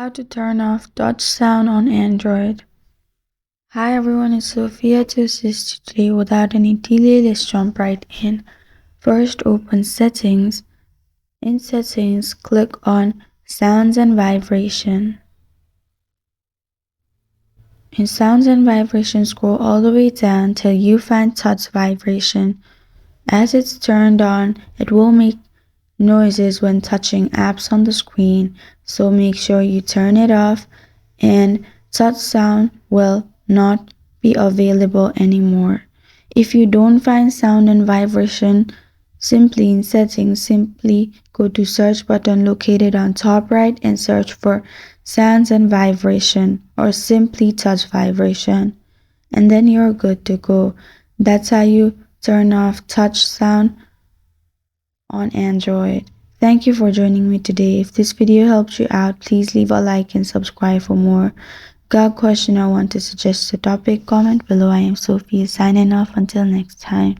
How to turn off touch sound on Android. Hi everyone, it's Sophia to assist you today. Without any delay, let's jump right in. First, open Settings. In Settings, click on Sounds and Vibration. In Sounds and Vibration, scroll all the way down till you find Touch Vibration. As it's turned on, it will make noises when touching apps on the screen, so make sure you turn it off and touch sound will not be available anymore. If you don't find sound and vibration, simply in settings, simply go to search button located on top right and search for sounds and vibration or simply touch vibration, and then you're good to go. That's how you turn off touch sound on Android. Thank you for joining me today. If this video helped you out, please leave a like and subscribe for more. Got a question or want to suggest a topic? Comment below. I am Sophia signing off. Until next time.